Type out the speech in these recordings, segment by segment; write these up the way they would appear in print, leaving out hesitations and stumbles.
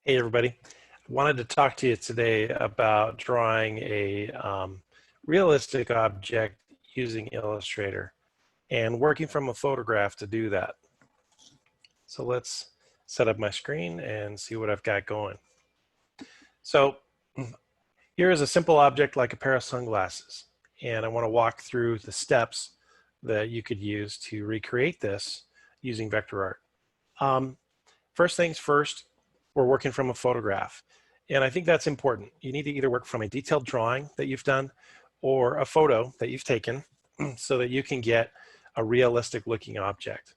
Hey everybody, I wanted to talk to you today about drawing a realistic object using Illustrator and working from a photograph to do that. So let's set up my screen and see what I've got going. So here is a simple object like a pair of sunglasses, and I want to walk through the steps that you could use to recreate this using vector art. First things first, we're working from a photograph. And I think that's important. You need to either work from a detailed drawing that you've done or a photo that you've taken so that you can get a realistic looking object.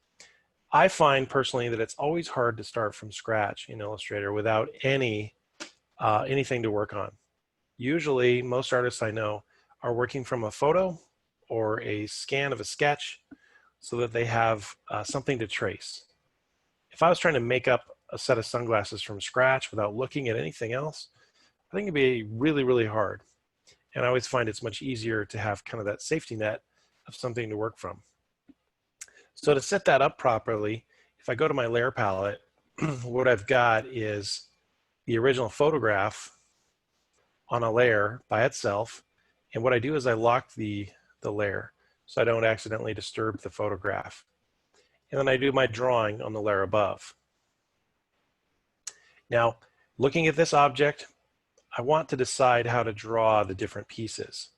I find personally that it's always hard to start from scratch in Illustrator without anything to work on. Usually, most artists I know are working from a photo or a scan of a sketch so that they have something to trace. If I was trying to make up a set of sunglasses from scratch without looking at anything else, I think it'd be really, really hard. And I always find it's much easier to have kind of that safety net of something to work from. So to set that up properly, if I go to my layer palette, what I've got is the original photograph on a layer by itself. And what I do is I lock the layer so I don't accidentally disturb the photograph. And then I do my drawing on the layer above. Now, looking at this object, I want to decide how to draw the different pieces.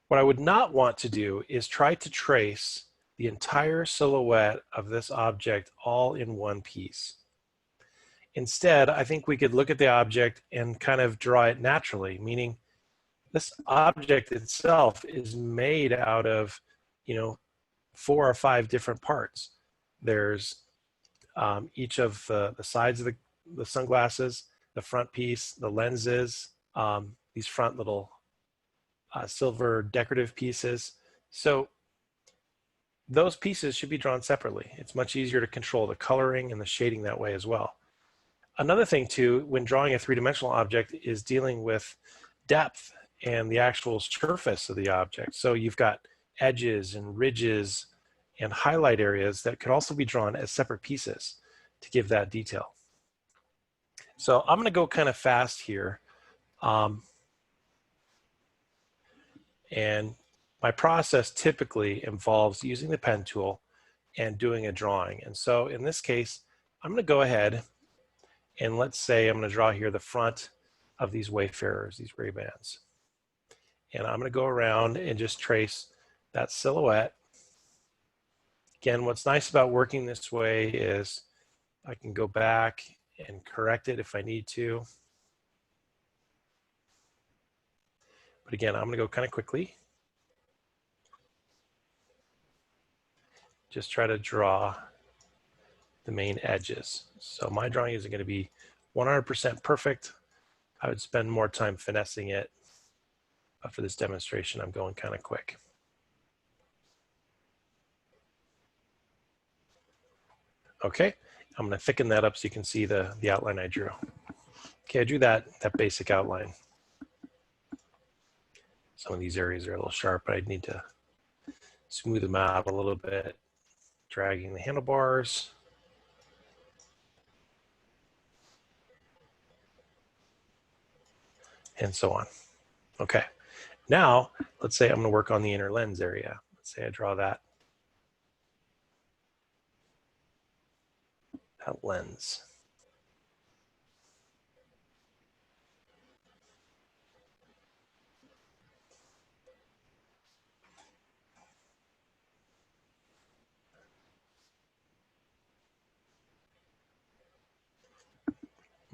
What I would not want to do is try to trace the entire silhouette of this object all in one piece. Instead, I think we could look at the object and kind of draw it naturally, meaning this object itself is made out of, 4 or 5 different parts. There's each of the sides of the sunglasses, the front piece, the lenses, these front little silver decorative pieces. So those pieces should be drawn separately. It's much easier to control the coloring and the shading that way as well. Another thing too, when drawing a three-dimensional object, is dealing with depth and the actual surface of the object. So you've got edges and ridges and highlight areas that could also be drawn as separate pieces to give that detail. So I'm going to go kind of fast here. And my process typically involves using the pen tool and doing a drawing. And so in this case, I'm going to go ahead and let's say I'm going to draw here the front of these Wayfarers, these Ray-Bans. And I'm going to go around and just trace that silhouette. Again, what's nice about working this way is I can go back and correct it if I need to. But again, I'm going to go kind of quickly. Just try to draw the main edges. So my drawing isn't going to be 100% perfect. I would spend more time finessing it. But for this demonstration, I'm going kind of quick. Okay, I'm going to thicken that up so you can see the outline I drew. Okay, I drew that basic outline. Some of these areas are a little sharp, but I need to smooth them out a little bit, dragging the handlebars. And so on. Okay, now let's say I'm going to work on the inner lens area. Let's say I draw that lens.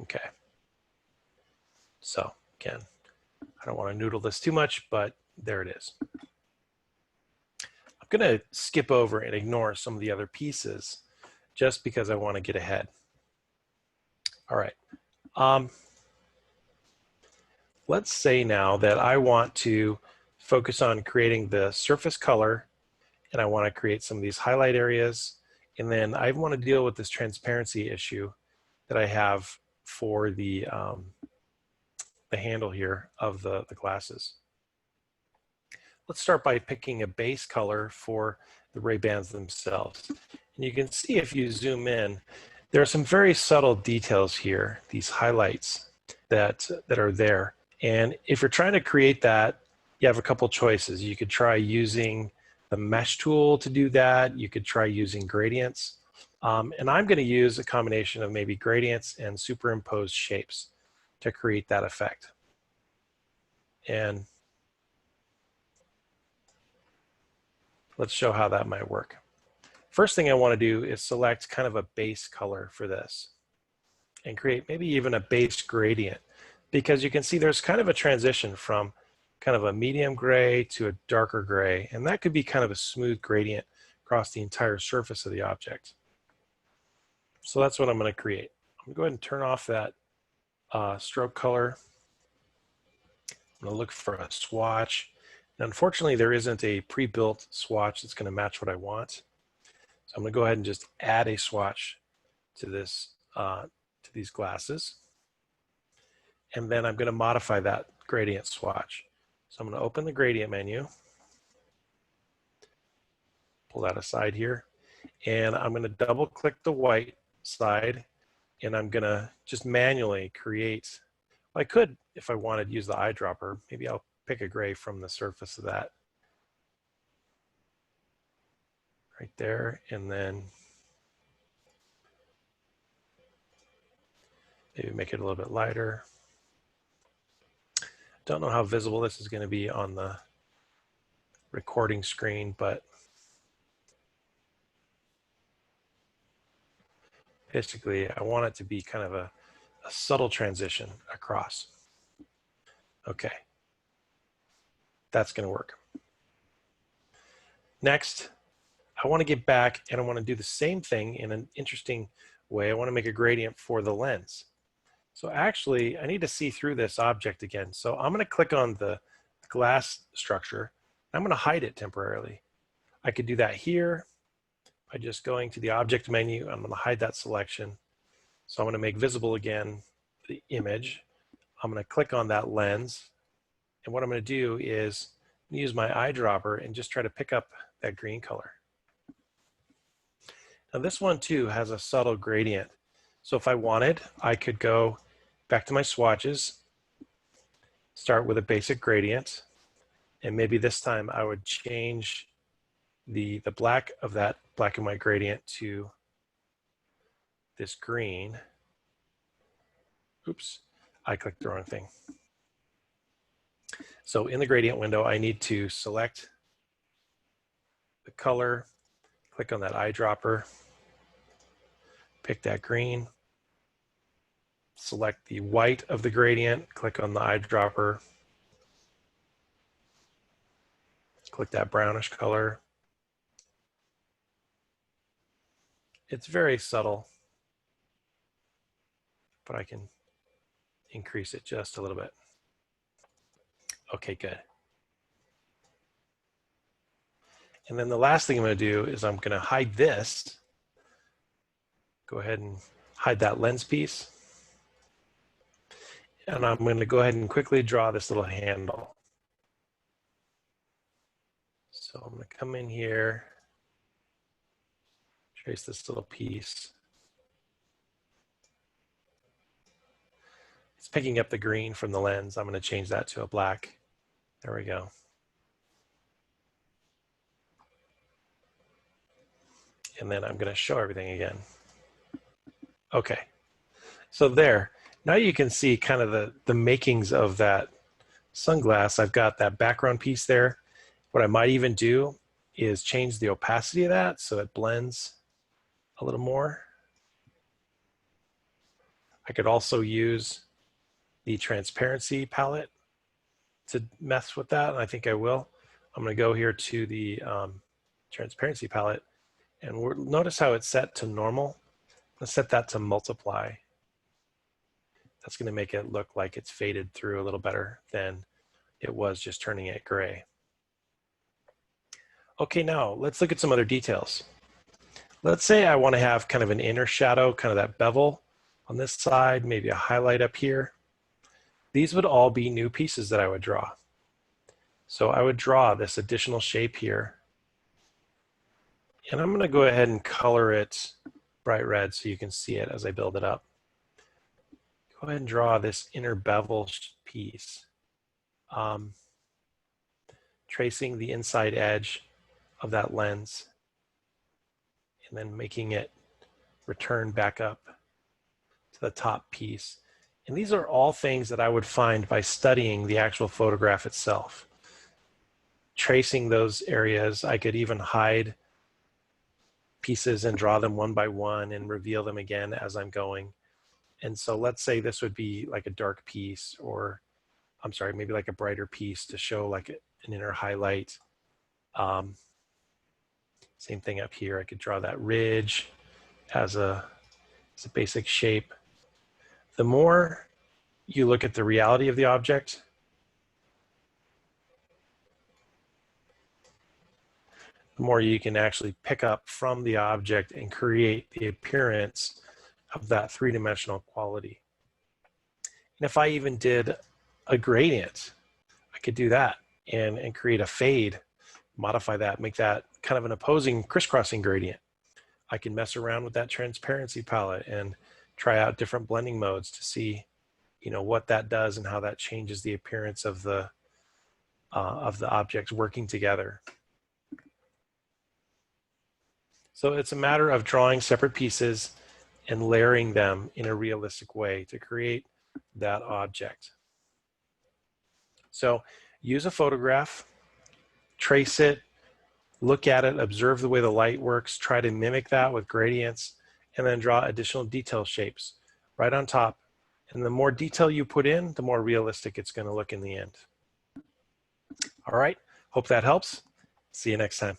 Okay. So again, I don't want to noodle this too much, but there it is. I'm going to skip over and ignore some of the other pieces just because I want to get ahead. All right. Let's say now that I want to focus on creating the surface color, and I want to create some of these highlight areas, and then I want to deal with this transparency issue that I have for the handle here of the glasses. Let's start by picking a base color for the Ray-Bans themselves. And you can see if you zoom in There are some very subtle details here, these highlights that are there. And if you're trying to create that, you have a couple choices. You could try using the mesh tool to do that. You could try using gradients. And I'm going to use a combination of maybe gradients and superimposed shapes to create that effect. And let's show how that might work. First thing I want to do is select kind of a base color for this and create maybe even a base gradient, because you can see there's kind of a transition from kind of a medium gray to a darker gray, and that could be kind of a smooth gradient across the entire surface of the object. So that's what I'm going to create. I'm going to go ahead and turn off that stroke color. I'm going to look for a swatch. And unfortunately, there isn't a pre-built swatch that's going to match what I want. So I'm going to go ahead and just add a swatch to this, to these glasses. And then I'm going to modify that gradient swatch. So I'm going to open the gradient menu, pull that aside here, and I'm going to double click the white side, and I'm going to just manually create. I could, if I wanted, use the eyedropper. Maybe I'll pick a gray from the surface of that right there, and then maybe make it a little bit lighter. Don't know how visible this is going to be on the recording screen, but basically I want it to be kind of a subtle transition across. Okay, that's going to work. Next, I want to get back and I want to do the same thing in an interesting way. I want to make a gradient for the lens. So actually, I need to see through this object again. So I'm going to click on the glass structure. I'm going to hide it temporarily. I could do that here by just going to the object menu. I'm going to hide that selection. So I'm going to make visible again the image. I'm going to click on that lens. And what I'm going to do is use my eyedropper and just try to pick up that green color. Now this one too has a subtle gradient. So if I wanted, I could go back to my swatches, start with a basic gradient, and maybe this time I would change the black of that black and white gradient to this green. Oops, I clicked the wrong thing. So in the gradient window, I need to select the color, click on that eyedropper, pick that green, select the white of the gradient, click on the eyedropper, click that brownish color. It's very subtle, but I can increase it just a little bit. Okay, good. And then the last thing I'm going to do is I'm going to hide this. Go ahead and hide that lens piece. And I'm going to go ahead and quickly draw this little handle. So I'm going to come in here, trace this little piece. It's picking up the green from the lens. I'm going to change that to a black. There we go. And then I'm going to show everything again. Okay, so there. Now you can see kind of the makings of that sunglass. I've got that background piece there. What I might even do is change the opacity of that so it blends a little more. I could also use the transparency palette to mess with that, and I think I will. I'm going to go here to the transparency palette, and notice how it's set to normal. Let's set that to multiply. That's going to make it look like it's faded through a little better than it was just turning it gray. Okay, now let's look at some other details. Let's say I want to have kind of an inner shadow, kind of that bevel on this side, maybe a highlight up here. These would all be new pieces that I would draw. So I would draw this additional shape here. And I'm going to go ahead and color it bright red so you can see it as I build it up. Go ahead and draw this inner bevel piece, tracing the inside edge of that lens and then making it return back up to the top piece. And these are all things that I would find by studying the actual photograph itself. Tracing those areas, I could even hide pieces and draw them one by one and reveal them again as I'm going. And so let's say this would be like a dark piece, or I'm sorry, maybe like a brighter piece to show like an inner highlight. Same thing up here. I could draw that ridge as a basic shape. The more you look at the reality of the object, the more you can actually pick up from the object and create the appearance of that three-dimensional quality. And if I even did a gradient, I could do that and create a fade, modify that, make that kind of an opposing crisscrossing gradient. I can mess around with that transparency palette and try out different blending modes to see, you know, what that does and how that changes the appearance of the objects working together. So it's a matter of drawing separate pieces and layering them in a realistic way to create that object. So use a photograph, trace it, look at it, observe the way the light works, try to mimic that with gradients, and then draw additional detail shapes right on top. And the more detail you put in, the more realistic it's going to look in the end. All right, hope that helps. See you next time.